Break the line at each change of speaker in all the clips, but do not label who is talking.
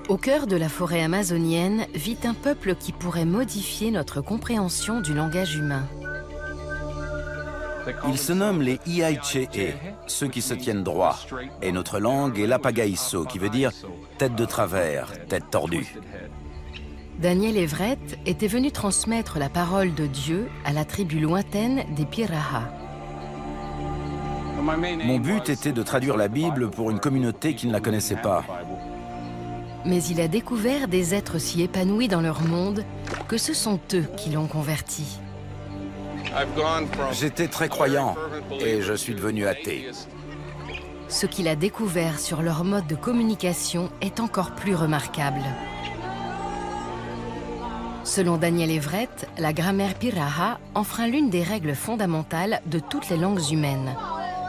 Au cœur de la forêt amazonienne vit un peuple qui pourrait modifier notre compréhension du langage humain.
Ils se nomment les Iaiche'e, ceux qui se tiennent droit. Et notre langue est l'Apagaïso, qui veut dire tête de travers, tête tordue.
Daniel Everett était venu transmettre la parole de Dieu à la tribu lointaine des Piraha.
Mon but était de traduire la Bible pour une communauté qui ne la connaissait pas.
Mais il a découvert des êtres si épanouis dans leur monde que ce sont eux qui l'ont converti.
J'étais très croyant et je suis devenu athée.
Ce qu'il a découvert sur leur mode de communication est encore plus remarquable. Selon Daniel Everett, la grammaire Piraha enfreint l'une des règles fondamentales de toutes les langues humaines.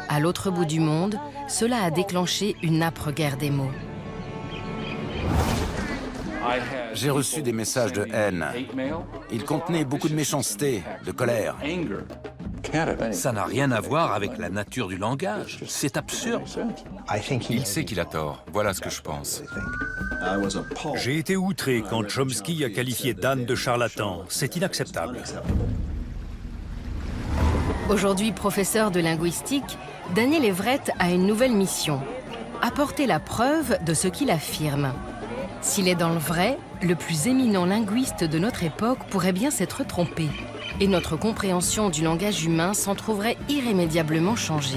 À l'autre bout du monde, cela a déclenché une âpre guerre des mots.
J'ai reçu des messages de haine. Ils contenaient beaucoup de méchanceté, de colère.
Ça n'a rien à voir avec la nature du langage. C'est absurde.
Il sait qu'il a tort. Voilà ce que je pense.
J'ai été outré quand Chomsky a qualifié Dan de charlatan. C'est inacceptable.
Aujourd'hui professeur de linguistique, Daniel Everett a une nouvelle mission: apporter la preuve de ce qu'il affirme. S'il est dans le vrai, le plus éminent linguiste de notre époque pourrait bien s'être trompé. Et notre compréhension du langage humain s'en trouverait irrémédiablement changée.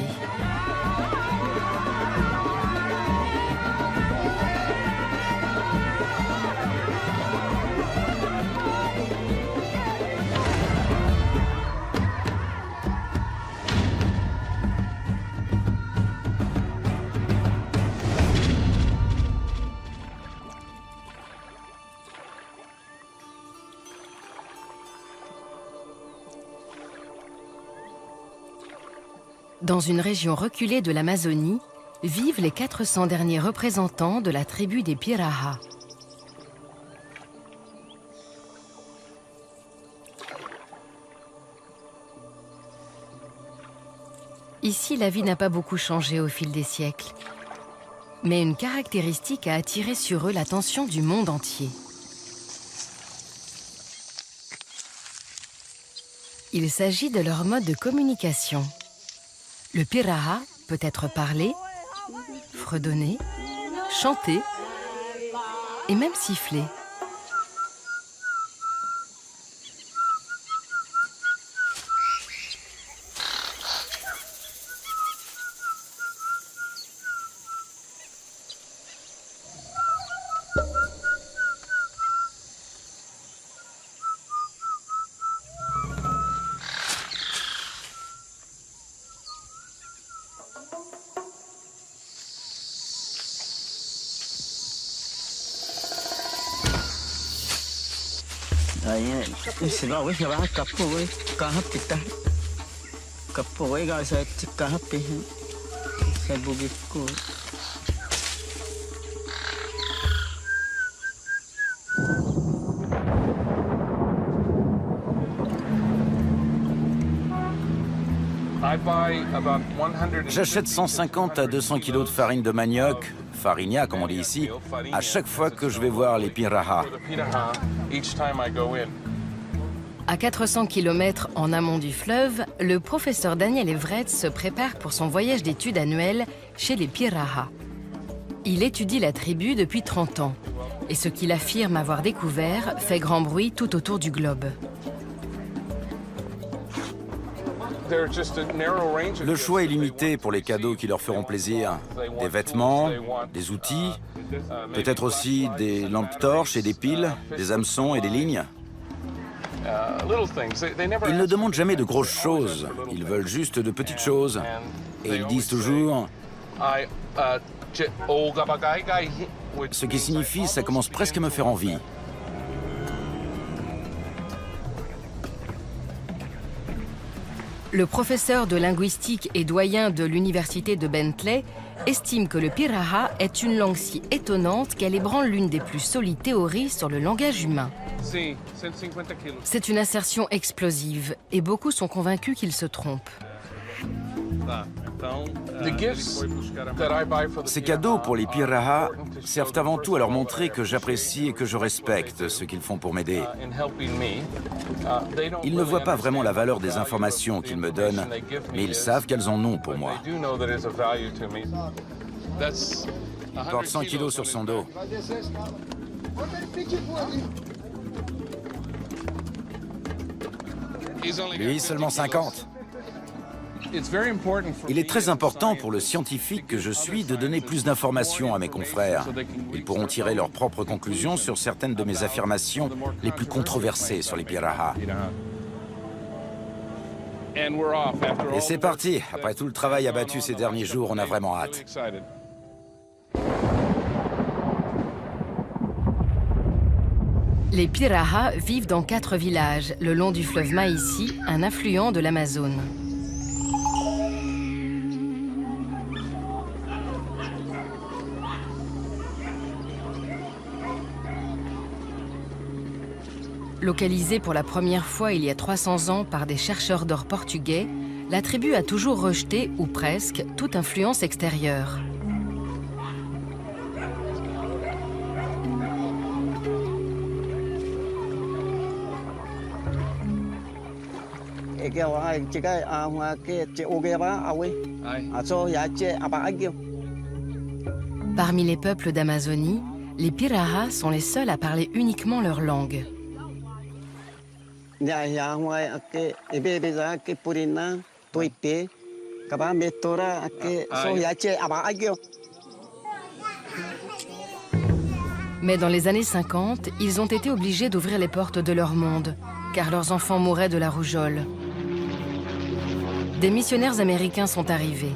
Dans une région reculée de l'Amazonie, vivent les 400 derniers représentants de la tribu des Piraha. Ici, la vie n'a pas beaucoup changé au fil des siècles. Mais une caractéristique a attiré sur eux l'attention du monde entier. Il s'agit de leur mode de communication. Le Piraha peut être parlé, fredonné, chanté et même sifflé.
J'achète 150 à 200 kilos de farine de manioc, farina comme on dit ici, à chaque fois que je vais voir les Piraha.
À 400 km en amont du fleuve, le professeur Daniel Everett se prépare pour son voyage d'études annuel chez les Piraha. Il étudie la tribu depuis 30 ans, et ce qu'il affirme avoir découvert fait grand bruit tout autour du globe.
Le choix est limité pour les cadeaux qui leur feront plaisir. Des vêtements, des outils, peut-être aussi des lampes torches et des piles, des hameçons et des lignes. Ils ne demandent jamais de grosses choses, ils veulent juste de petites choses. Et ils disent toujours... Ce qui signifie, ça commence presque à me faire envie.
Le professeur de linguistique et doyen de l'université de Bentley estime que le Piraha est une langue si étonnante qu'elle ébranle l'une des plus solides théories sur le langage humain. C'est une assertion explosive et beaucoup sont convaincus qu'ils se trompent.
Ces cadeaux pour les Piraha servent avant tout à leur montrer que j'apprécie et que je respecte ce qu'ils font pour m'aider. Ils ne voient pas vraiment la valeur des informations qu'ils me donnent, mais ils savent qu'elles en ont pour moi. Il porte 100 kilos sur son dos. Lui, seulement 50. Il est très important pour le scientifique que je suis de donner plus d'informations à mes confrères. Ils pourront tirer leurs propres conclusions sur certaines de mes affirmations les plus controversées sur les Piraha. Et c'est parti. Après tout le travail abattu ces derniers jours, on a vraiment hâte.
Les Piraha vivent dans 4 villages, le long du fleuve Maïsi, un affluent de l'Amazone. Localisée pour la première fois il y a 300 ans par des chercheurs d'or portugais, la tribu a toujours rejeté, ou presque, toute influence extérieure. Parmi les peuples d'Amazonie, les Piraha sont les seuls à parler uniquement leur langue. Mais dans les années 50, ils ont été obligés d'ouvrir les portes de leur monde, car leurs enfants mouraient de la rougeole. Des missionnaires américains sont arrivés.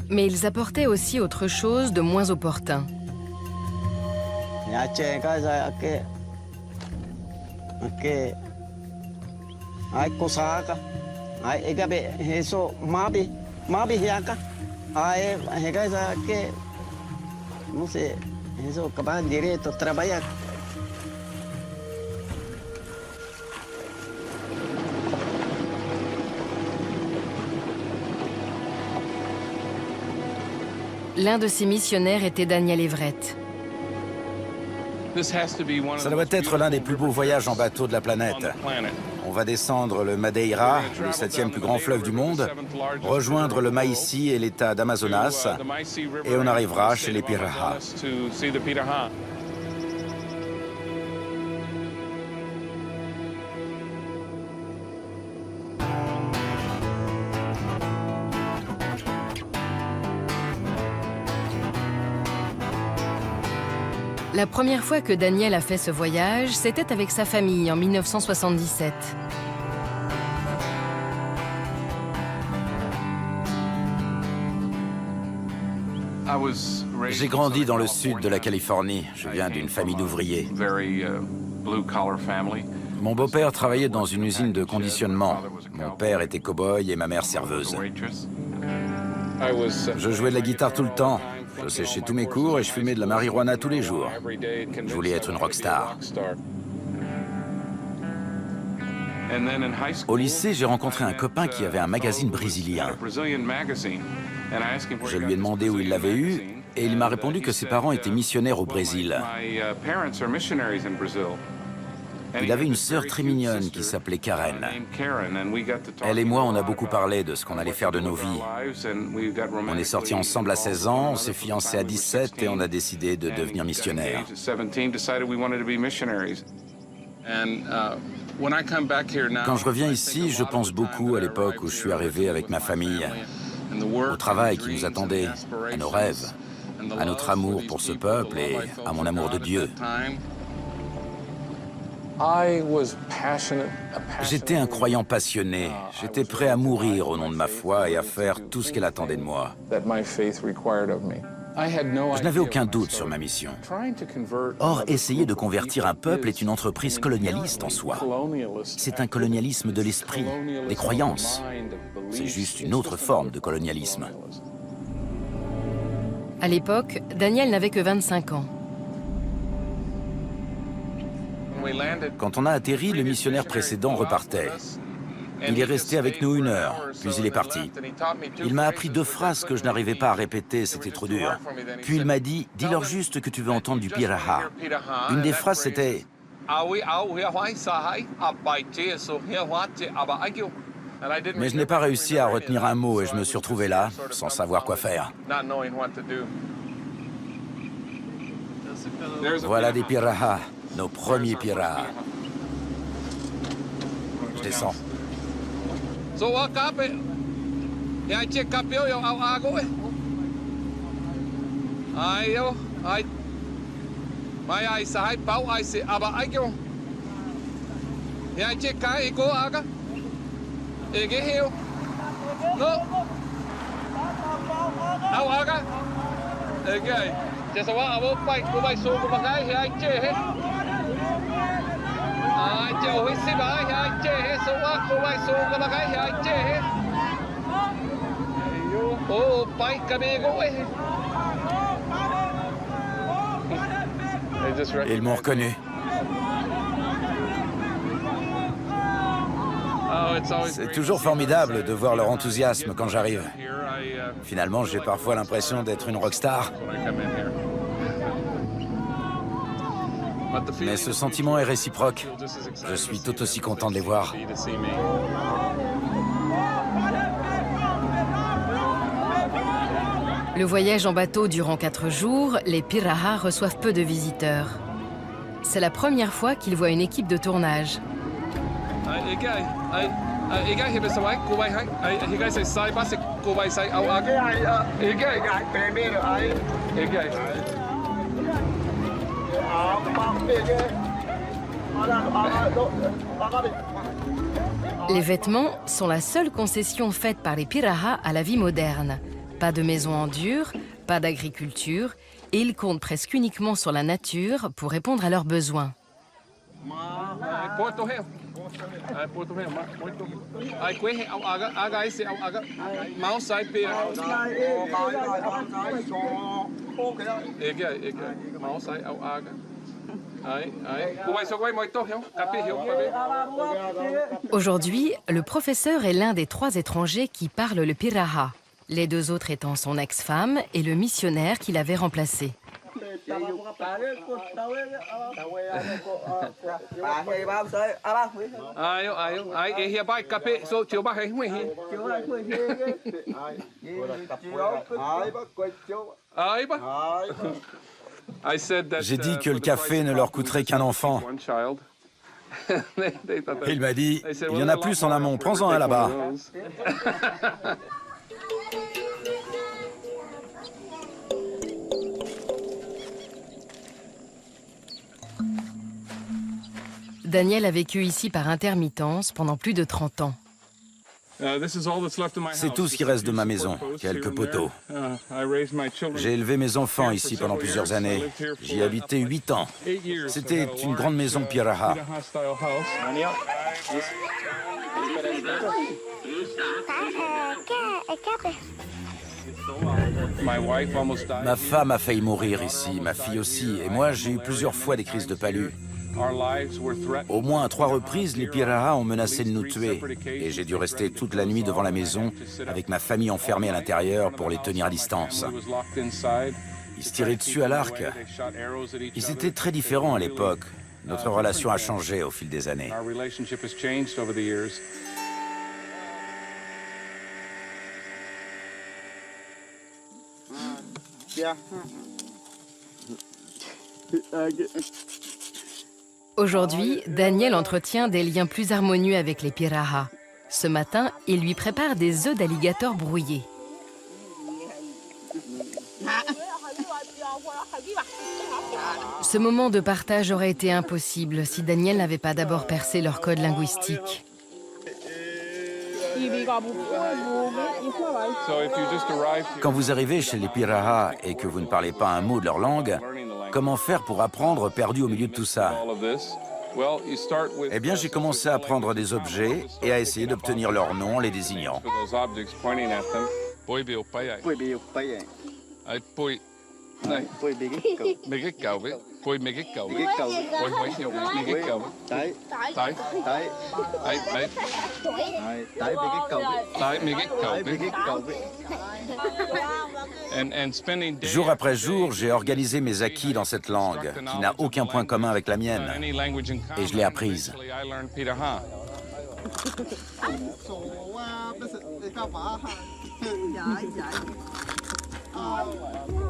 Mais ils apportaient aussi autre chose de moins opportun. L'un de ces missionnaires était Daniel Everett.
Ça doit être l'un des plus beaux voyages en bateau de la planète. On va descendre le Madeira, le 7e plus grand fleuve du monde, rejoindre le Maïsi et l'état d'Amazonas, et on arrivera chez les Piraha.
La première fois que Daniel a fait ce voyage, c'était avec sa famille en 1977.
J'ai grandi dans le sud de la Californie. Je viens d'une famille d'ouvriers. Mon beau-père travaillait dans une usine de conditionnement. Mon père était cow-boy et ma mère serveuse. Je jouais de la guitare tout le temps. Je séchais tous mes cours et je fumais de la marijuana tous les jours. Je voulais être une rockstar. Au lycée, j'ai rencontré un copain qui avait un magazine brésilien. Je lui ai demandé où il l'avait eu et il m'a répondu que ses parents étaient missionnaires au Brésil. Il avait une sœur très mignonne qui s'appelait Karen. Elle et moi, on a beaucoup parlé de ce qu'on allait faire de nos vies. On est sortis ensemble à 16 ans, on s'est fiancés à 17 et on a décidé de devenir missionnaires. Quand je reviens ici, je pense beaucoup à l'époque où je suis arrivé avec ma famille, au travail qui nous attendait, à nos rêves, à notre amour pour ce peuple et à mon amour de Dieu. J'étais un croyant passionné. J'étais prêt à mourir au nom de ma foi et à faire tout ce qu'elle attendait de moi. Je n'avais aucun doute sur ma mission. Or, essayer de convertir un peuple est une entreprise colonialiste en soi. C'est un colonialisme de l'esprit, des croyances. C'est juste une autre forme de colonialisme.
À l'époque, Daniel n'avait que 25 ans.
Quand on a atterri, le missionnaire précédent repartait. Il est resté avec nous 1 heure, puis il est parti. Il m'a appris 2 phrases que je n'arrivais pas à répéter, c'était trop dur. Puis il m'a dit, dis-leur juste que tu veux entendre du Piraha. Une des phrases, c'était... Mais je n'ai pas réussi à retenir un mot et je me suis retrouvé là, sans savoir quoi faire. Voilà des Piraha, nos premiers Piraha. Je descends. Ils m'ont reconnu. C'est toujours formidable de voir leur enthousiasme quand j'arrive. Finalement, j'ai parfois l'impression d'être une rockstar. Mais ce sentiment est réciproque. Je suis tout aussi content de les voir.
Le voyage en bateau durant 4 jours, les Piraha reçoivent peu de visiteurs. C'est la première fois qu'ils voient une équipe de tournage. Les vêtements sont la seule concession faite par les Piraha à la vie moderne. Pas de maison en dur, pas d'agriculture, et ils comptent presque uniquement sur la nature pour répondre à leurs besoins. Aujourd'hui, le professeur est l'un des 3 étrangers qui parlent le Piraha, les 2 autres étant son ex-femme et le missionnaire qui l'avait remplacé.
J'ai dit que le café ne leur coûterait qu'un enfant. Il m'a dit, il y en a plus en amont, prends-en un là-bas.
Daniel a vécu ici par intermittence pendant plus de 30 ans.
C'est tout ce qui reste de ma maison, quelques poteaux. J'ai élevé mes enfants ici pendant plusieurs années. J'y ai habité 8 ans. C'était une grande maison Piraha. Ma femme a failli mourir ici, ma fille aussi, et moi j'ai eu plusieurs fois des crises de palu. Au moins à 3 reprises, les Piraha ont menacé de nous tuer, et j'ai dû rester toute la nuit devant la maison, avec ma famille enfermée à l'intérieur pour les tenir à distance. Ils se tiraient dessus à l'arc. Ils étaient très différents à l'époque. Notre relation a changé au fil des années.
Aujourd'hui, Daniel entretient des liens plus harmonieux avec les Piraha. Ce matin, il lui prépare des œufs d'alligator brouillés. Ce moment de partage aurait été impossible si Daniel n'avait pas d'abord percé leur code linguistique.
Quand vous arrivez chez les Pirahã et que vous ne parlez pas un mot de leur langue, comment faire pour apprendre perdu au milieu de tout ça? Eh bien, j'ai commencé à prendre des objets et à essayer d'obtenir leur nom en les désignant. Jour après jour, j'ai organisé mes acquis dans cette langue, qui n'a aucun point commun avec la mienne, et je l'ai apprise.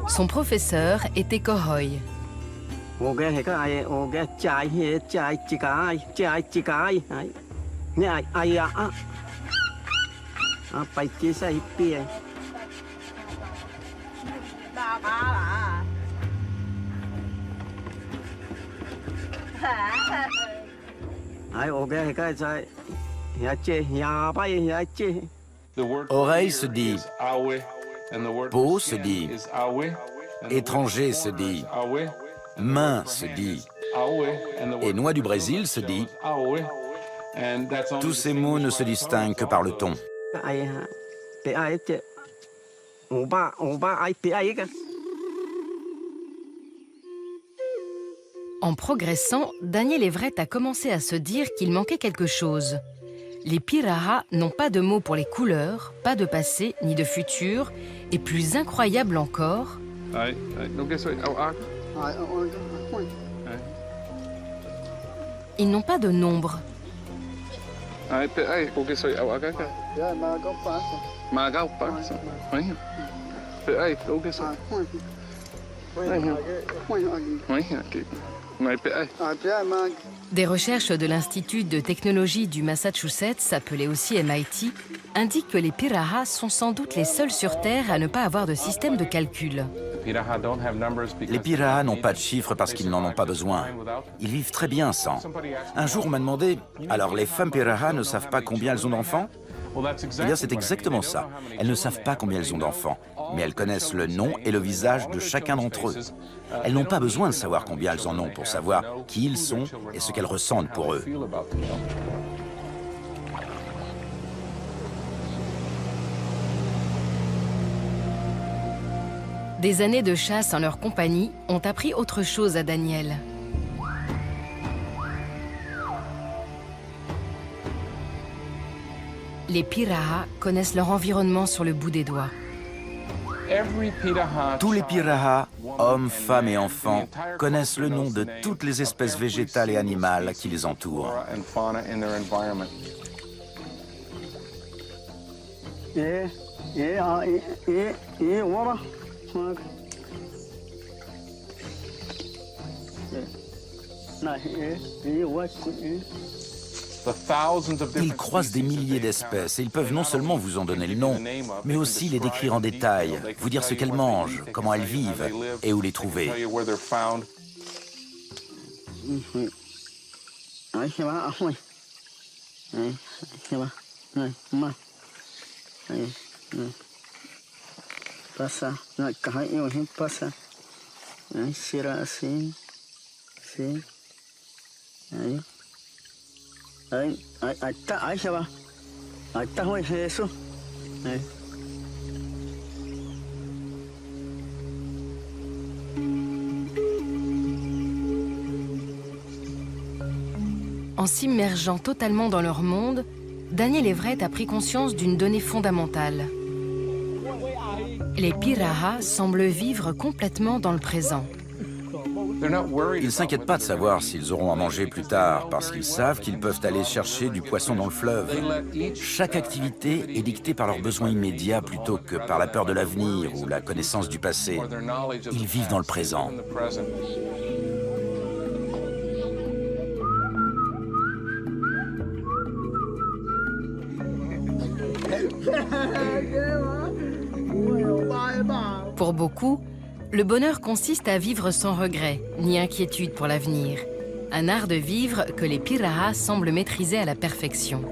Son professeur était Kohoy.
Oreille se dit peau se dit, étranger se dit, main se dit, et noix du Brésil se dit. Tous ces mots ne se distinguent que par le ton.
En progressant, Daniel Everett a commencé à se dire qu'il manquait quelque chose. Les Pirahã n'ont pas de mots pour les couleurs, pas de passé ni de futur, et plus incroyable encore, ils n'ont pas de nombre. Des recherches de l'Institut de technologie du Massachusetts, appelé aussi MIT, indiquent que les Pirahã sont sans doute les seuls sur Terre à ne pas avoir de système de calcul.
Les Pirahã n'ont pas de chiffres parce qu'ils n'en ont pas besoin. Ils vivent très bien sans. Un jour, on m'a demandé, alors les femmes Pirahã ne savent pas combien elles ont d'enfants? Eh bien, c'est exactement ça. Elles ne savent pas combien elles ont d'enfants, mais elles connaissent le nom et le visage de chacun d'entre eux. Elles n'ont pas besoin de savoir combien elles en ont pour savoir qui ils sont et ce qu'elles ressentent pour eux.
Des années de chasse en leur compagnie ont appris autre chose à Daniel. Les Pirahã connaissent leur environnement sur le bout des doigts.
Tous les Pirahã, hommes, femmes et enfants, connaissent le nom de toutes les espèces végétales et animales qui les entourent. Ils croisent des milliers d'espèces et ils peuvent non seulement vous en donner le nom, mais aussi les décrire en détail, vous dire ce qu'elles mangent, comment elles vivent et où les trouver.
En s'immergeant totalement dans leur monde, Daniel Everett a pris conscience d'une donnée fondamentale. Les Pirahã semblent vivre complètement dans le présent.
Ils ne s'inquiètent pas de savoir s'ils auront à manger plus tard, parce qu'ils savent qu'ils peuvent aller chercher du poisson dans le fleuve. Chaque activité est dictée par leurs besoins immédiats plutôt que par la peur de l'avenir ou la connaissance du passé. Ils vivent dans le présent.
Pour beaucoup, le bonheur consiste à vivre sans regret, ni inquiétude pour l'avenir. Un art de vivre que les Pirahã semblent maîtriser à la perfection.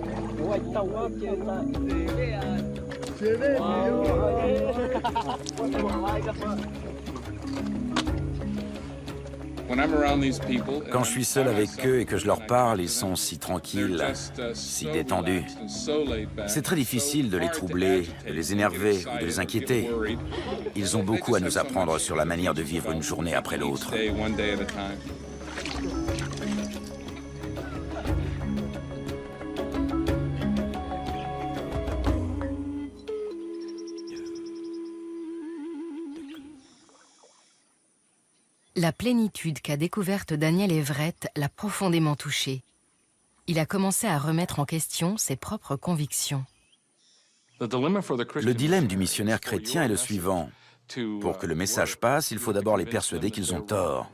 Quand je suis seul avec eux et que je leur parle, ils sont si tranquilles, si détendus. C'est très difficile de les troubler, de les énerver ou de les inquiéter. Ils ont beaucoup à nous apprendre sur la manière de vivre une journée après l'autre.
La plénitude qu'a découverte Daniel Everett l'a profondément touché. Il a commencé à remettre en question ses propres convictions.
Le dilemme du missionnaire chrétien est le suivant. Pour que le message passe, il faut d'abord les persuader qu'ils ont tort.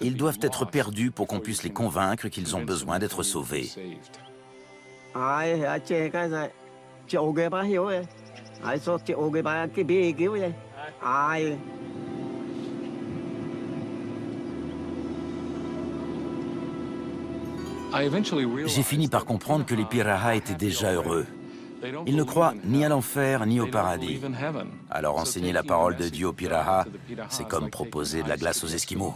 Ils doivent être perdus pour qu'on puisse les convaincre qu'ils ont besoin d'être sauvés. J'ai fini par comprendre que les Pirahã étaient déjà heureux. Ils ne croient ni à l'enfer ni au paradis. Alors enseigner la parole de Dieu aux Pirahã, c'est comme proposer de la glace aux Esquimaux.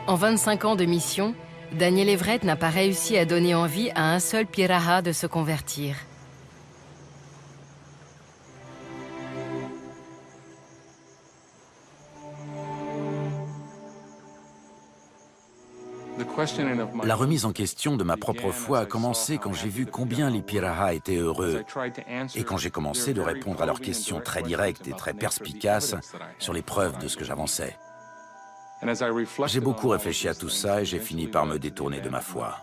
En 25 ans de mission, Daniel Everett n'a pas réussi à donner envie à un seul Pirahã de se convertir.
La remise en question de ma propre foi a commencé quand j'ai vu combien les Pirahã étaient heureux et quand j'ai commencé de répondre à leurs questions très directes et très perspicaces sur les preuves de ce que j'avançais. J'ai beaucoup réfléchi à tout ça et j'ai fini par me détourner de ma foi.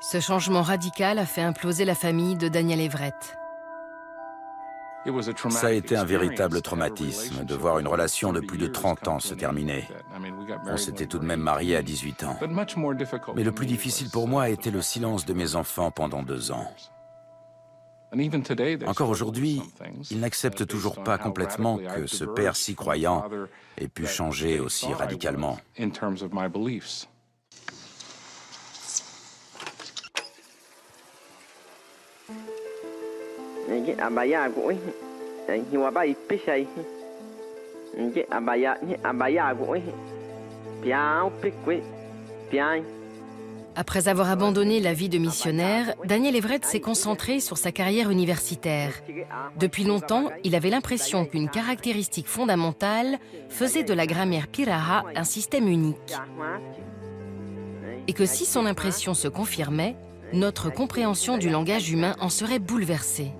Ce changement radical a fait imploser la famille de Daniel Everett.
Ça a été un véritable traumatisme de voir une relation de plus de 30 ans se terminer. On s'était tout de même mariés à 18 ans. Mais le plus difficile pour moi a été le silence de mes enfants pendant 2 ans. Encore aujourd'hui, ils n'acceptent toujours pas complètement que ce père si croyant ait pu changer aussi radicalement.
Après avoir abandonné la vie de missionnaire, Daniel Everett s'est concentré sur sa carrière universitaire. Depuis longtemps, il avait l'impression qu'une caractéristique fondamentale faisait de la grammaire Pirahã un système unique. Et que si son impression se confirmait, notre compréhension du langage humain en serait bouleversée.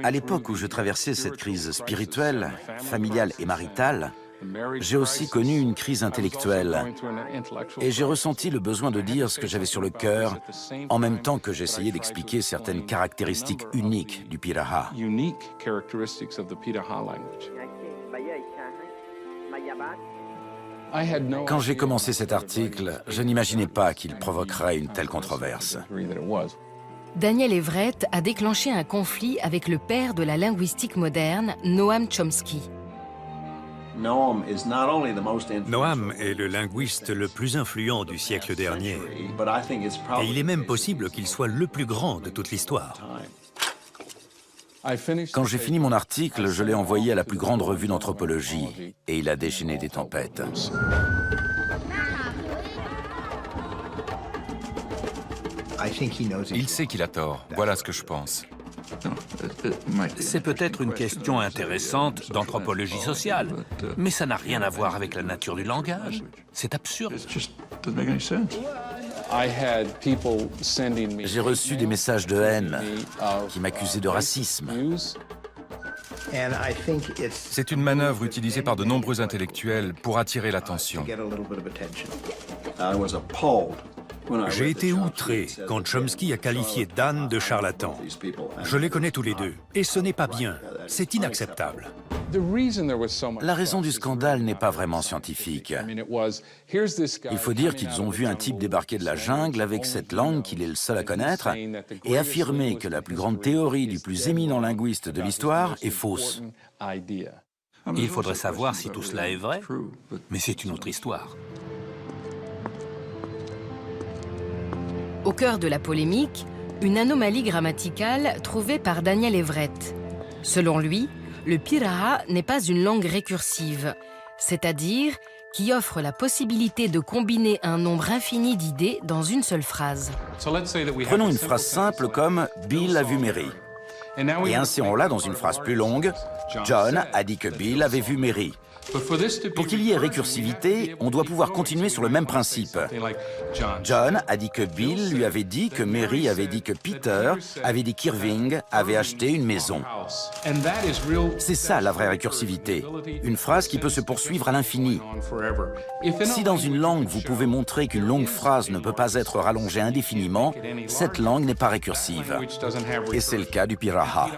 À l'époque où je traversais cette crise spirituelle, familiale et maritale, j'ai aussi connu une crise intellectuelle. Et j'ai ressenti le besoin de dire ce que j'avais sur le cœur, en même temps que j'essayais d'expliquer certaines caractéristiques uniques du Pirahã. Quand j'ai commencé cet article, je n'imaginais pas qu'il provoquerait une telle controverse.
Daniel Everett a déclenché un conflit avec le père de la linguistique moderne, Noam Chomsky.
Noam est le linguiste le plus influent du siècle dernier. Et il est même possible qu'il soit le plus grand de toute l'histoire.
Quand j'ai fini mon article, je l'ai envoyé à la plus grande revue d'anthropologie et il a déchaîné des tempêtes.
Il sait qu'il a tort. Voilà ce que je pense.
C'est peut-être une question intéressante d'anthropologie sociale, mais ça n'a rien à voir avec la nature du langage. C'est absurde.
J'ai reçu des messages de haine qui m'accusaient de racisme.
C'est une manœuvre utilisée par de nombreux intellectuels pour attirer l'attention.
J'ai été outré quand Chomsky a qualifié Dan de charlatan. Je les connais tous les deux, et ce n'est pas bien. C'est inacceptable.
La raison du scandale n'est pas vraiment scientifique. Il faut dire qu'ils ont vu un type débarquer de la jungle avec cette langue qu'il est le seul à connaître et affirmer que la plus grande théorie du plus éminent linguiste de l'histoire est fausse.
Il faudrait savoir si tout cela est vrai, mais c'est une autre histoire.
Au cœur de la polémique, une anomalie grammaticale trouvée par Daniel Everett. Selon lui, le Piraha n'est pas une langue récursive, c'est-à-dire qui offre la possibilité de combiner un nombre infini d'idées dans une seule phrase.
Prenons une phrase simple comme « Bill a vu Mary ». Et insérons-la dans une phrase plus longue « John a dit que Bill avait vu Mary ». Pour qu'il y ait récursivité, on doit pouvoir continuer sur le même principe. John a dit que Bill lui avait dit que Mary avait dit que Peter avait dit qu'Irving avait acheté une maison. C'est ça la vraie récursivité, une phrase qui peut se poursuivre à l'infini. Si dans une langue vous pouvez montrer qu'une longue phrase ne peut pas être rallongée indéfiniment, cette langue n'est pas récursive. Et c'est le cas du Piraha.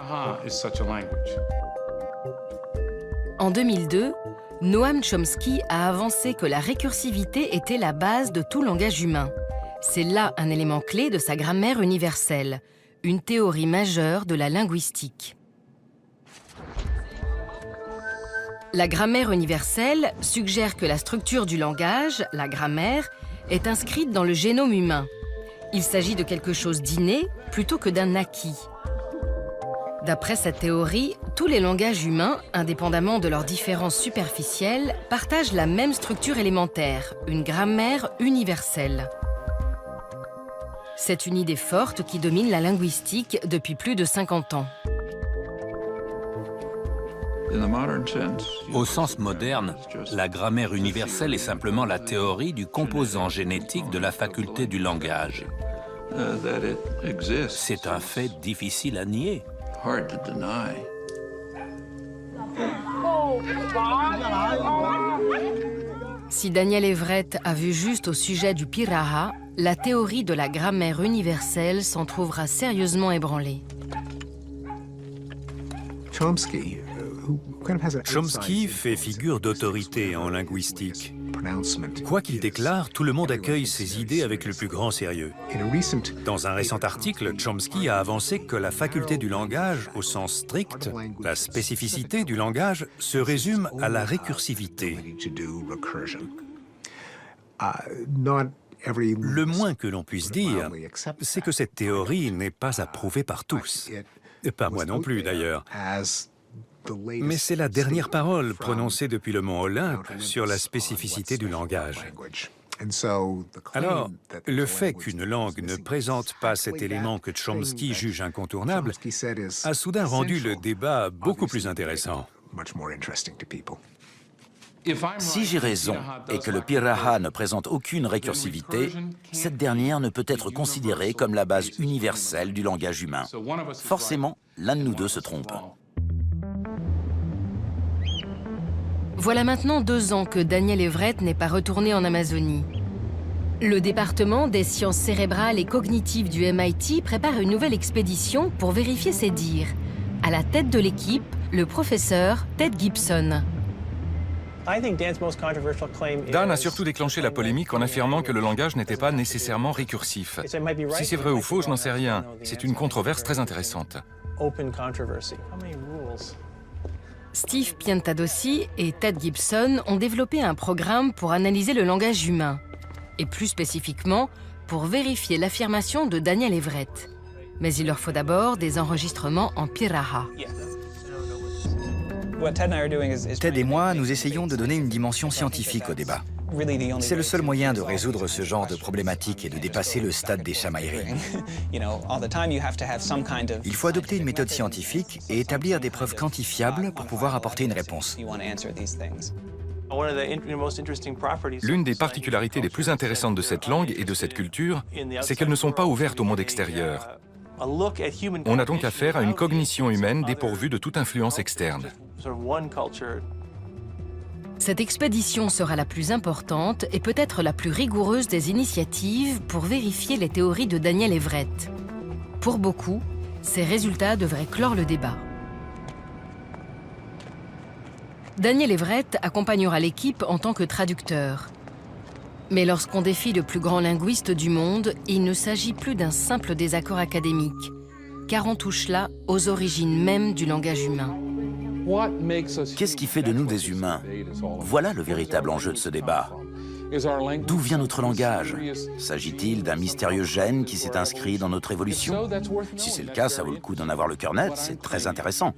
En 2002, Noam Chomsky a avancé que la récursivité était la base de tout langage humain. C'est là un élément clé de sa grammaire universelle, une théorie majeure de la linguistique. La grammaire universelle suggère que la structure du langage, la grammaire, est inscrite dans le génome humain. Il s'agit de quelque chose d'inné plutôt que d'un acquis. D'après cette théorie, tous les langages humains, indépendamment de leurs différences superficielles, partagent la même structure élémentaire, une grammaire universelle. C'est une idée forte qui domine la linguistique depuis plus de 50 ans.
Au sens moderne, la grammaire universelle est simplement la théorie du composant génétique de la faculté du langage. C'est un fait difficile à nier.
Si Daniel Everett a vu juste au sujet du Piraha, la théorie de la grammaire universelle s'en trouvera sérieusement ébranlée.
Chomsky fait figure d'autorité en linguistique. Quoi qu'il déclare, tout le monde accueille ses idées avec le plus grand sérieux. Dans un récent article, Chomsky a avancé que la faculté du langage, au sens strict, la spécificité du langage, se résume à la récursivité. Le moins que l'on puisse dire, c'est que cette théorie n'est pas approuvée par tous. Et pas moi non plus, d'ailleurs. Mais c'est la dernière parole prononcée depuis le mont Olympe sur la spécificité du langage. Alors, le fait qu'une langue ne présente pas cet élément que Chomsky juge incontournable a soudain rendu le débat beaucoup plus intéressant.
Si j'ai raison et que le Piraha ne présente aucune récursivité, cette dernière ne peut être considérée comme la base universelle du langage humain. Forcément, l'un de nous deux se trompe.
Voilà maintenant 2 ans que Daniel Everett n'est pas retourné en Amazonie. Le département des sciences cérébrales et cognitives du MIT prépare une nouvelle expédition pour vérifier ses dires. À la tête de l'équipe, le professeur Ted Gibson.
Dan a surtout déclenché la polémique en affirmant que le langage n'était pas nécessairement récursif. Si c'est vrai ou faux, je n'en sais rien. C'est une controverse très intéressante.
Steve Piantadossi et Ted Gibson ont développé un programme pour analyser le langage humain, et plus spécifiquement, pour vérifier l'affirmation de Daniel Everett. Mais il leur faut d'abord des enregistrements en Piraha.
Ted et moi, nous essayons de donner une dimension scientifique au débat. C'est le seul moyen de résoudre ce genre de problématique et de dépasser le stade des chamailleries. Il faut adopter une méthode scientifique et établir des preuves quantifiables pour pouvoir apporter une réponse.
L'une des particularités les plus intéressantes de cette langue et de cette culture, c'est qu'elles ne sont pas ouvertes au monde extérieur. On a donc affaire à une cognition humaine dépourvue de toute influence externe.
Cette expédition sera la plus importante et peut-être la plus rigoureuse des initiatives pour vérifier les théories de Daniel Everett. Pour beaucoup, ces résultats devraient clore le débat. Daniel Everett accompagnera l'équipe en tant que traducteur. Mais lorsqu'on défie le plus grand linguiste du monde, il ne s'agit plus d'un simple désaccord académique, car on touche là aux origines même du langage humain.
Qu'est-ce qui fait de nous des humains? Voilà le véritable enjeu de ce débat. D'où vient notre langage? S'agit-il d'un mystérieux gène qui s'est inscrit dans notre évolution? Si c'est le cas, ça vaut le coup d'en avoir le cœur net, c'est très intéressant.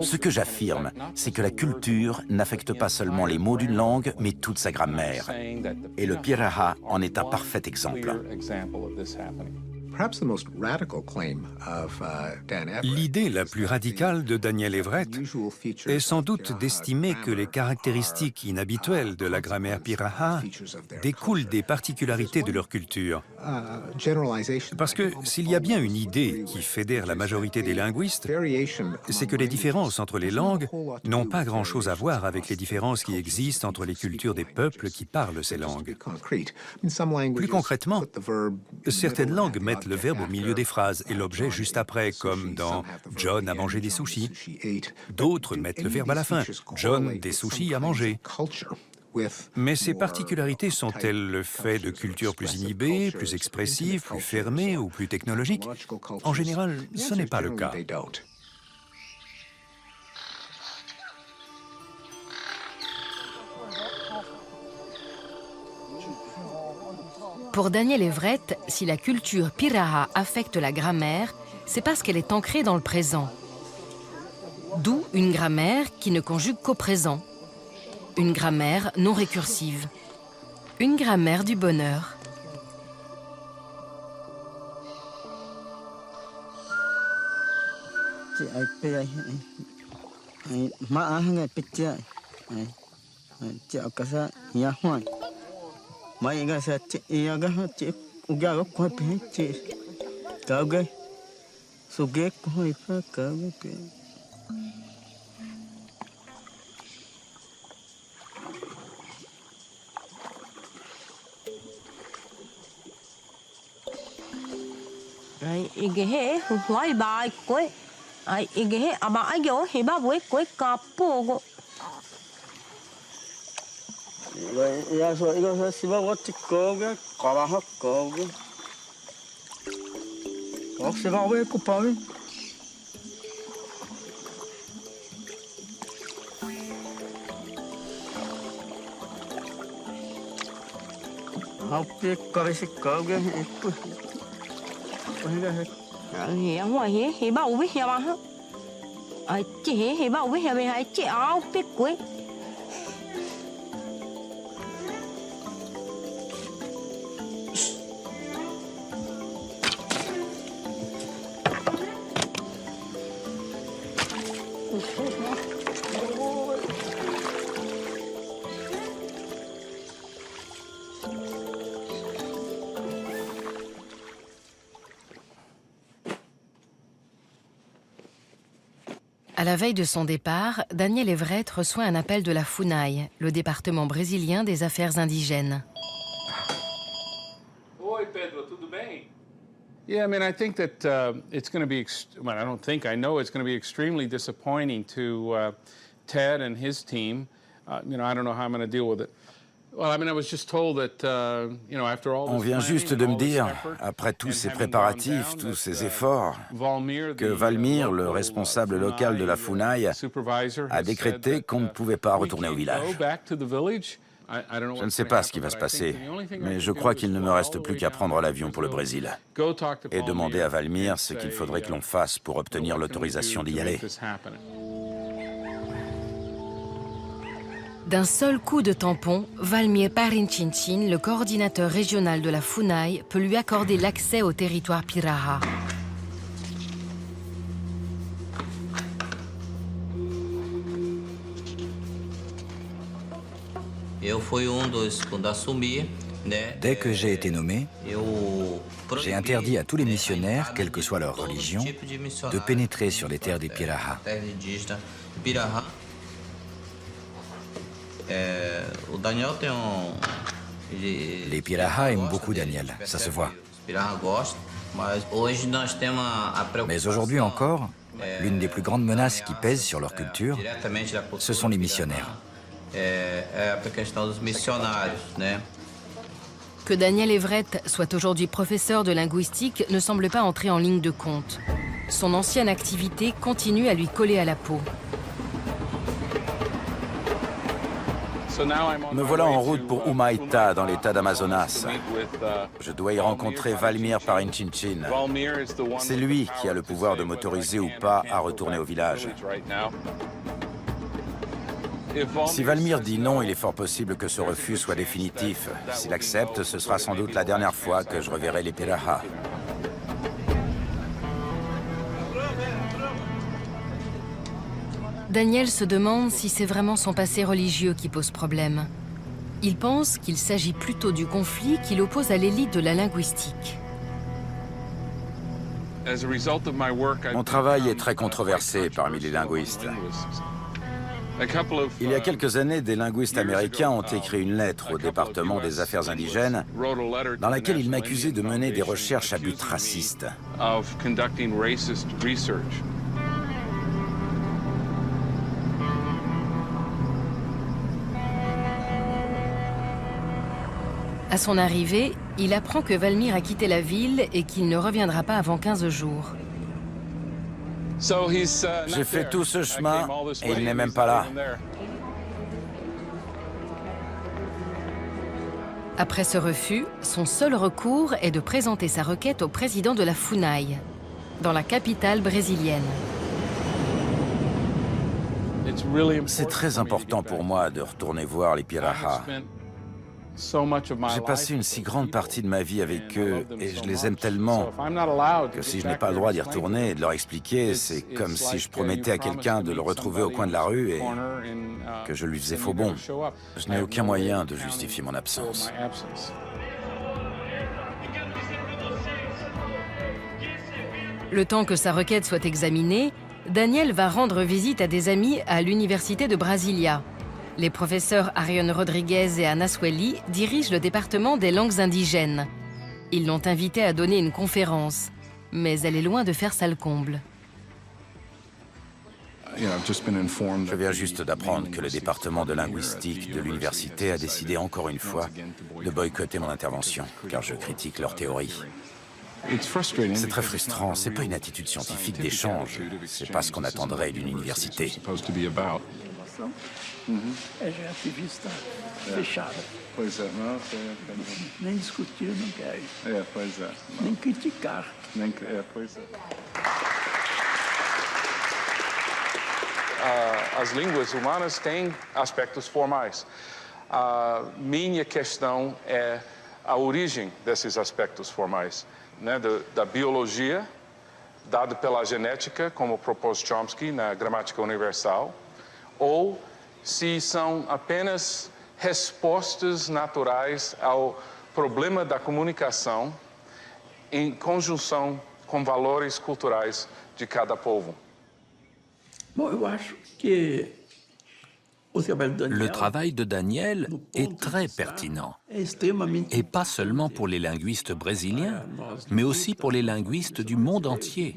Ce que j'affirme, c'est que la culture n'affecte pas seulement les mots d'une langue, mais toute sa grammaire. Et le Piraha en est un parfait exemple.
L'idée la plus radicale de Daniel Everett est sans doute d'estimer que les caractéristiques inhabituelles de la grammaire Piraha découlent des particularités de leur culture. Parce que s'il y a bien une idée qui fédère la majorité des linguistes, c'est que les différences entre les langues n'ont pas grand-chose à voir avec les différences qui existent entre les cultures des peuples qui parlent ces langues. Plus concrètement, certaines langues mettent le verbe au milieu des phrases et l'objet juste après, comme dans « John a mangé des sushis ». D'autres mettent le verbe à la fin « John des sushis a mangé ». Mais ces particularités sont-elles le fait de cultures plus inhibées, plus expressives, plus fermées ou plus technologiques? En général, ce n'est pas le cas.
Pour Daniel Everett, si la culture Piraha affecte la grammaire, c'est parce qu'elle est ancrée dans le présent. D'où une grammaire qui ne conjugue qu'au présent. Une grammaire non récursive. Une grammaire du bonheur. À la veille de son départ, Daniel Everett reçoit un appel de la FUNAI, le département brésilien des affaires indigènes.
Oi, Pedro, tudo bem? Yeah, I mean, I think that it's going to be, well, I don't think, I know it's going to be extremely disappointing to Ted and his team. You know, I don't know how I'm going to deal with it.
On vient juste de me dire, après tous ces préparatifs, tous ces efforts, que Valmir, le responsable local de la FUNAI, a décrété qu'on ne pouvait pas retourner au village. Je ne sais pas ce qui va se passer, mais je crois qu'il ne me reste plus qu'à prendre l'avion pour le Brésil et demander à Valmir ce qu'il faudrait que l'on fasse pour obtenir l'autorisation d'y aller.
D'un seul coup de tampon, Valmir Parincincin, le coordinateur régional de la FUNAI, peut lui accorder l'accès au territoire Piraha.
Eu fui dos quando assumi,
Dès que j'ai été nommé, j'ai interdit à tous les missionnaires, quelle que soit leur religion, de pénétrer sur les terres des Piraha. Les Piraha aiment beaucoup Daniel, ça se voit. Mais aujourd'hui encore, l'une des plus grandes menaces qui pèsent sur leur culture, ce sont les missionnaires.
Que Daniel Everett soit aujourd'hui professeur de linguistique ne semble pas entrer en ligne de compte. Son ancienne activité continue à lui coller à la peau.
Me voilà en route pour Humaitá, dans l'état d'Amazonas. Je dois y rencontrer Valmir Parinchin. C'est lui qui a le pouvoir de m'autoriser ou pas à retourner au village. Si Valmir dit non, il est fort possible que ce refus soit définitif. S'il accepte, ce sera sans doute la dernière fois que je reverrai les Piraha.
Daniel se demande si c'est vraiment son passé religieux qui pose problème. Il pense qu'il s'agit plutôt du conflit qui l'oppose à l'élite de la linguistique.
Mon travail est très controversé parmi les linguistes. Il y a quelques années, des linguistes américains ont écrit une lettre au département des Affaires indigènes dans laquelle ils m'accusaient de mener des recherches à but raciste.
À son arrivée, il apprend que Valmir a quitté la ville et qu'il ne reviendra pas avant 15 jours.
J'ai fait tout ce chemin et il n'est même pas là.
Après ce refus, son seul recours est de présenter sa requête au président de la FUNAI, dans la capitale brésilienne.
C'est très important pour moi de retourner voir les Piraha. J'ai passé une si grande partie de ma vie avec eux et je les aime tellement que si je n'ai pas le droit d'y retourner et de leur expliquer, c'est comme si je promettais à quelqu'un de le retrouver au coin de la rue et que je lui faisais faux bond. Je n'ai aucun moyen de justifier mon absence.
Le temps que sa requête soit examinée, Daniel va rendre visite à des amis à l'université de Brasilia. Les professeurs Ariane Rodriguez et Anna Swelly dirigent le département des langues indigènes. Ils l'ont invité à donner une conférence, mais elle est loin de faire salle comble.
Je viens juste d'apprendre que le département de linguistique de l'université a décidé encore une fois de boycotter mon intervention, car je critique leur théorie. C'est très frustrant, c'est pas une attitude scientifique d'échange, c'est pas ce qu'on attendrait d'une université.
É já ativista fechada.
Pois é, não,
Nem discutir, não quer.
pois é.
Nem criticar.
Pois é. As línguas humanas têm aspectos formais. A minha questão é a origem desses aspectos formais, né, da biologia, dado pela genética, como propôs Chomsky na Gramática Universal, ou se são apenas respostas naturais ao problema da comunicação em conjunção com valores culturais de cada povo.
Bom, eu acho que
Le travail de Daniel est très pertinent, et pas seulement pour les linguistes brésiliens, mais aussi pour les linguistes du monde entier.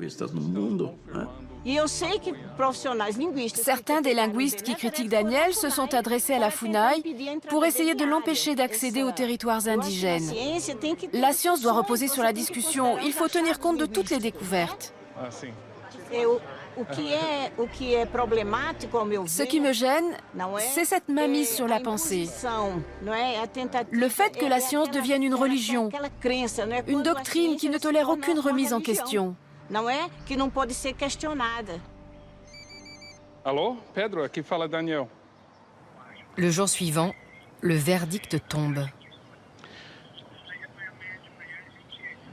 Certains des linguistes qui critiquent Daniel se sont adressés à la FUNAI pour essayer de l'empêcher d'accéder aux territoires indigènes. La science doit reposer sur la discussion. Il faut tenir compte de toutes les découvertes. Ce qui me gêne, c'est cette mainmise sur la pensée. Le fait que la science devienne une religion, une doctrine qui ne tolère aucune remise en question.
Alô, Pedro, aqui fala Daniel.
Le jour suivant, le verdict tombe.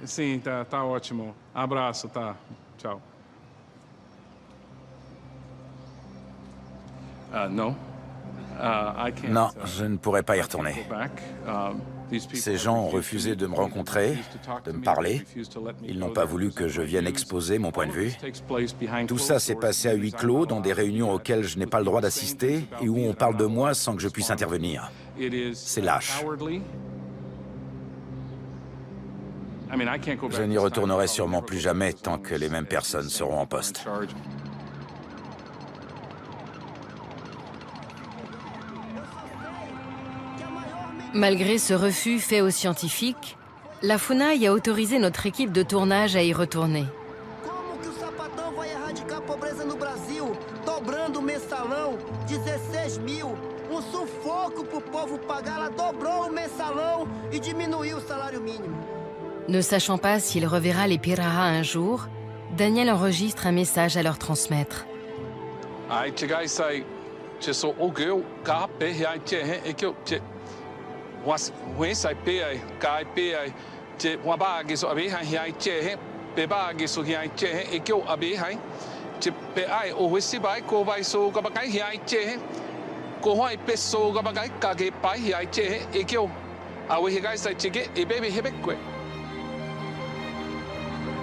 Sim, tá ótimo. Abraço, tá. Tchau. No.
Non, je ne pourrais pas y retourner. Ces gens ont refusé de me rencontrer, de me parler. Ils n'ont pas voulu que je vienne exposer mon point de vue. Tout ça s'est passé à huis clos, dans des réunions auxquelles je n'ai pas le droit d'assister et où on parle de moi sans que je puisse intervenir. C'est lâche. Je n'y retournerai sûrement plus jamais tant que les mêmes personnes seront en poste.
Malgré ce refus fait aux scientifiques, la FUNAI a autorisé notre équipe de tournage à y retourner.
Como que o sapatão vai erradicar a pobreza no Brasil, dobrando o mensalão, 16.000. Sufoco pro povo pagar, ela dobrou o mensalão e diminuiu o salário mínimo.
Ne sachant pas s'il reverra les Piraha un jour, Daniel enregistre un message à leur transmettre.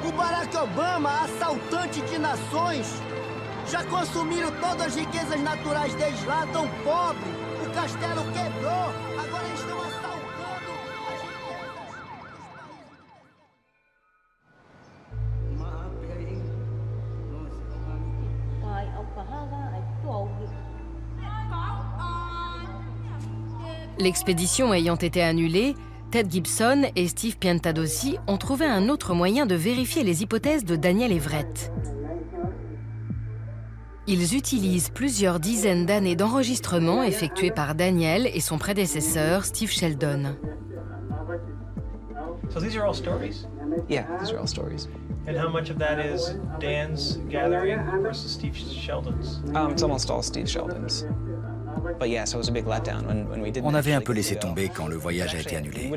O Barack Obama, assaltante de nações, já consumiram todas as riquezas naturais deles lá, tão pobres. O castelo quebrou, agora eles estão assaltando as riquezas.
L'expédition ayant été annulée, Ted Gibson et Steve Piantadosi ont trouvé un autre moyen de vérifier les hypothèses de Daniel Everett. Ils utilisent plusieurs dizaines d'années d'enregistrements effectués par Daniel et son prédécesseur, Steve Sheldon.
So these are all stories?
Yeah, these are all stories.
And how much of that is Dan's gathering versus Steve Sheldon's?
It's almost all Steve Sheldon's.
On avait un peu laissé tomber quand le voyage a été annulé.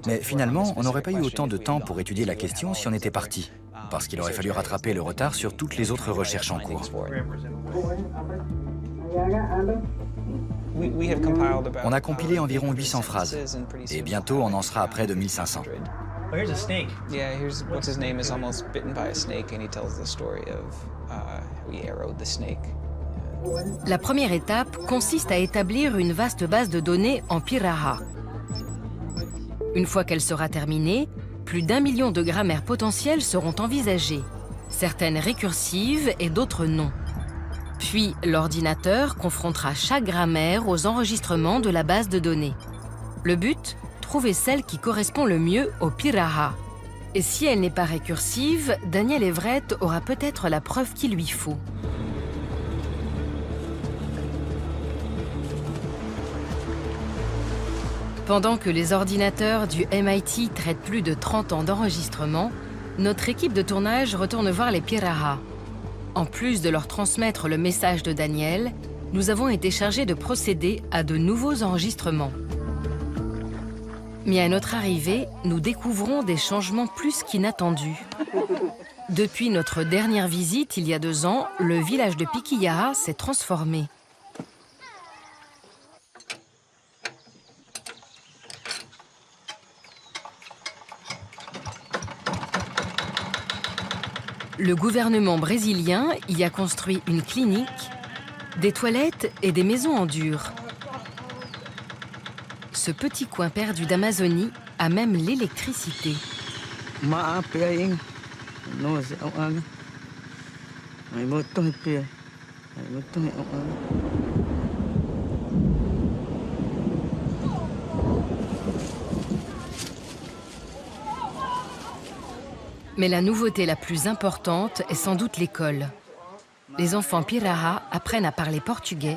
Mais finalement, on n'aurait pas eu autant de temps pour étudier la question si on était parti, parce qu'il aurait fallu rattraper le retard sur toutes les autres recherches en cours. On a compilé environ 800 phrases, et bientôt on en sera à près de 1500.
Oh, here's a snake.
Yeah, here's what's his name is almost bitten by a snake, and he tells the story of we arrowed the snake.
La première étape consiste à établir une vaste base de données en Piraha. Une fois qu'elle sera terminée, plus d'1 million de grammaires potentielles seront envisagées, certaines récursives et d'autres non. Puis, l'ordinateur confrontera chaque grammaire aux enregistrements de la base de données. Le but, trouver celle qui correspond le mieux au Piraha. Et si elle n'est pas récursive, Daniel Everett aura peut-être la preuve qu'il lui faut. Pendant que les ordinateurs du MIT traitent plus de 30 ans d'enregistrement, notre équipe de tournage retourne voir les Piraha. En plus de leur transmettre le message de Daniel, nous avons été chargés de procéder à de nouveaux enregistrements. Mais à notre arrivée, nous découvrons des changements plus qu'inattendus. Depuis notre dernière visite, il y a 2 ans, le village de Piquillaha s'est transformé. Le gouvernement brésilien y a construit une clinique, des toilettes et des maisons en dur. Ce petit coin perdu d'Amazonie a même l'électricité. Mais la nouveauté la plus importante est sans doute l'école. Les enfants Piraha apprennent à parler portugais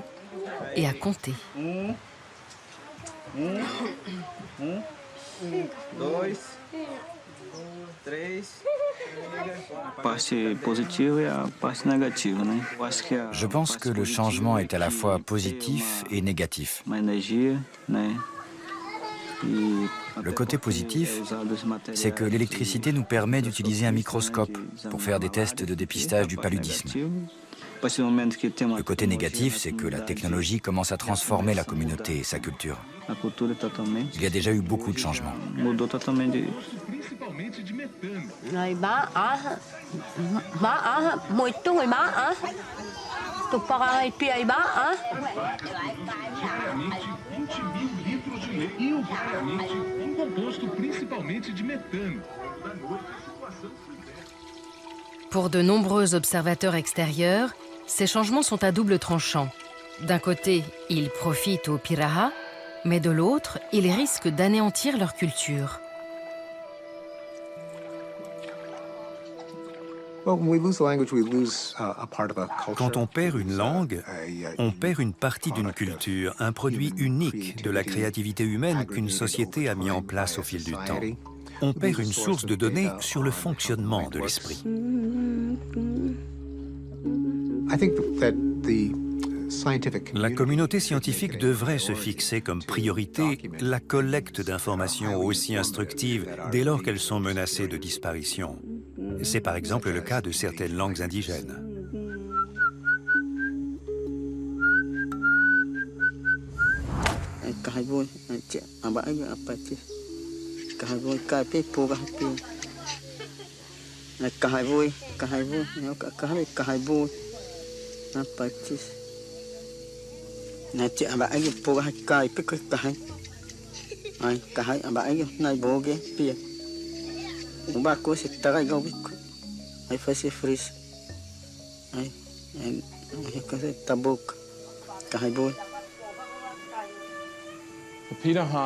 et à compter.
1, 2, 3.
Je pense que le changement est à la fois positif et négatif. Le côté positif, c'est que l'électricité nous permet d'utiliser un microscope pour faire des tests de dépistage du paludisme. Le côté négatif, c'est que la technologie commence à transformer la communauté et sa culture. Il y a déjà eu beaucoup de changements.
Pour de nombreux observateurs extérieurs, ces changements sont à double tranchant. D'un côté, ils profitent aux Piraha, mais de l'autre, ils risquent d'anéantir leur culture.
Quand on perd une langue, on perd une partie d'une culture, un produit unique de la créativité humaine qu'une société a mis en place au fil du temps. On perd une source de données sur le fonctionnement de l'esprit. La communauté scientifique devrait se fixer comme priorité la collecte d'informations aussi instructives dès lors qu'elles sont menacées de disparition. C'est par exemple le cas de certaines langues indigènes.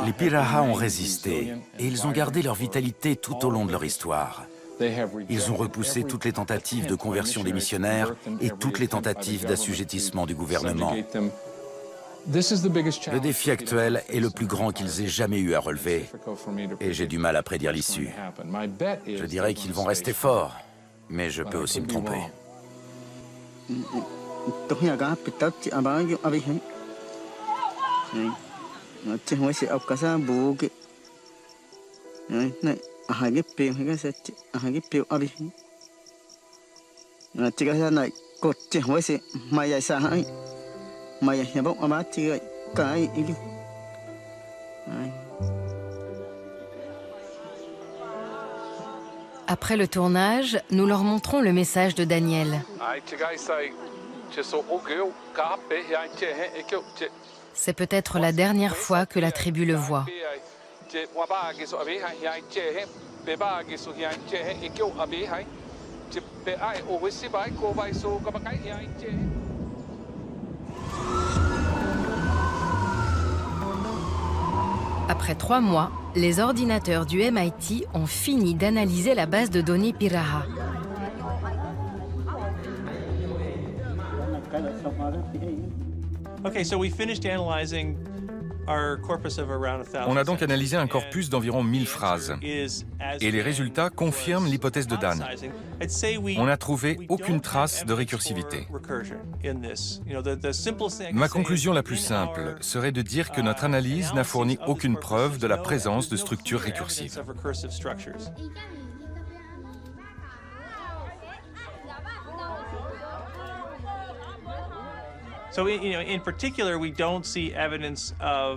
Les Piraha ont résisté et ils ont gardé leur vitalité tout au long de leur histoire. Ils ont repoussé toutes les tentatives de conversion des missionnaires et toutes les tentatives d'assujettissement du gouvernement. Le défi actuel est le plus grand qu'ils aient jamais eu à relever et j'ai du mal à prédire l'issue. Je dirais qu'ils vont rester forts, mais je peux aussi me tromper.
Après le tournage, nous leur montrons le message de Daniel. C'est peut-être la dernière fois que la tribu le voit. Après 3 mois, les ordinateurs du MIT ont fini d'analyser la base de données Piraha.
On a donc analysé un corpus d'environ 1000 phrases. Et les résultats confirment l'hypothèse de Dan. On n'a trouvé aucune trace de récursivité. Ma conclusion la plus simple serait de dire que notre analyse n'a fourni aucune preuve de la présence de structures récursives.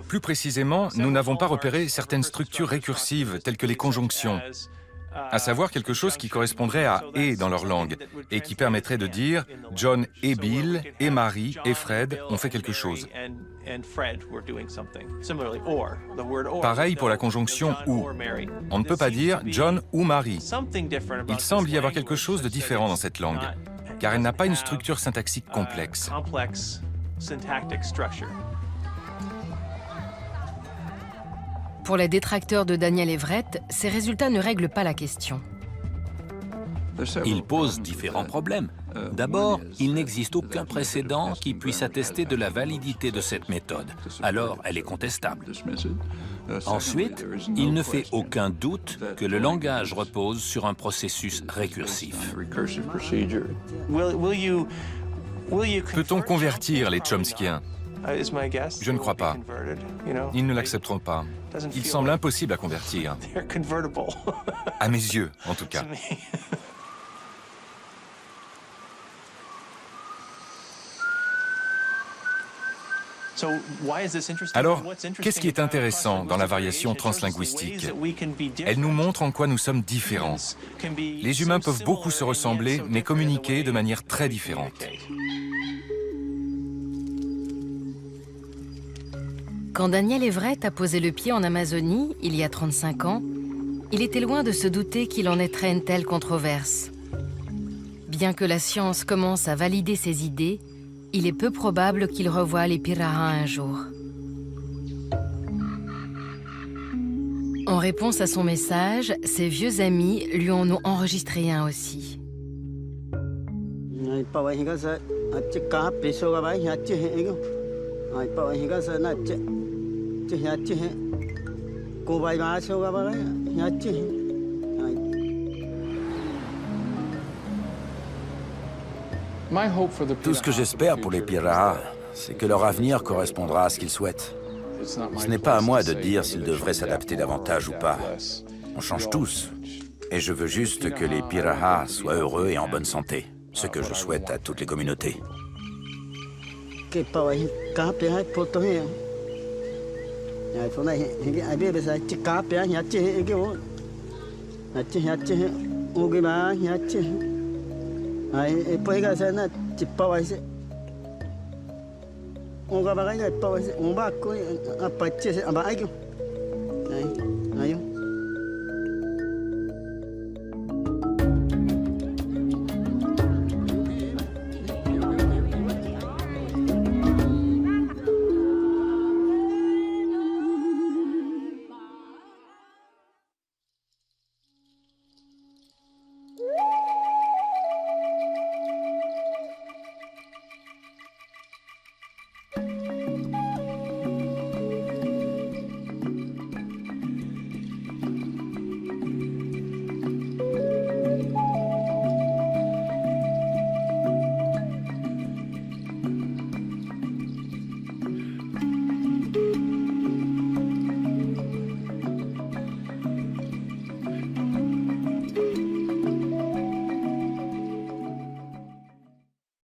Plus précisément, nous n'avons pas repéré certaines structures récursives telles que les conjonctions, à savoir quelque chose qui correspondrait à « et » dans leur langue et qui permettrait de dire « John et Bill et Mary et Fred ont fait quelque chose ». Pareil pour la conjonction « ou ». On ne peut pas dire « John ou Mary ». Il semble y avoir quelque chose de différent dans cette langue, car elle n'a pas une structure syntaxique complexe.
Pour les détracteurs de Daniel Everett, ces résultats ne règlent pas la question.
Il pose différents problèmes. D'abord, il n'existe aucun précédent qui puisse attester de la validité de cette méthode. Alors, elle est contestable. Ensuite, il ne fait aucun doute que le langage repose sur un processus récursif.
Peut-on convertir les Chomskiens? Je ne crois pas. Ils ne l'accepteront pas. Il semble impossible à convertir. À mes yeux, en tout cas. Alors, qu'est-ce qui est intéressant dans la variation translinguistique? Elle nous montre en quoi nous sommes différents. Les humains peuvent beaucoup se ressembler, mais communiquer de manière très différente.
Quand Daniel Everett a posé le pied en Amazonie, il y a 35 ans, il était loin de se douter qu'il en naîtrait une telle controverse. Bien que la science commence à valider ses idées, il est peu probable qu'il revoie les Pirahã un jour. En réponse à son message, ses vieux amis lui en ont enregistré un aussi.
Tout ce que j'espère pour les Pirahã, c'est que leur avenir correspondra à ce qu'ils souhaitent. Ce n'est pas à moi de dire s'ils devraient s'adapter davantage ou pas. On change tous. Et je veux juste que les Pirahã soient heureux et en bonne santé. Ce que je souhaite à toutes les communautés.
On va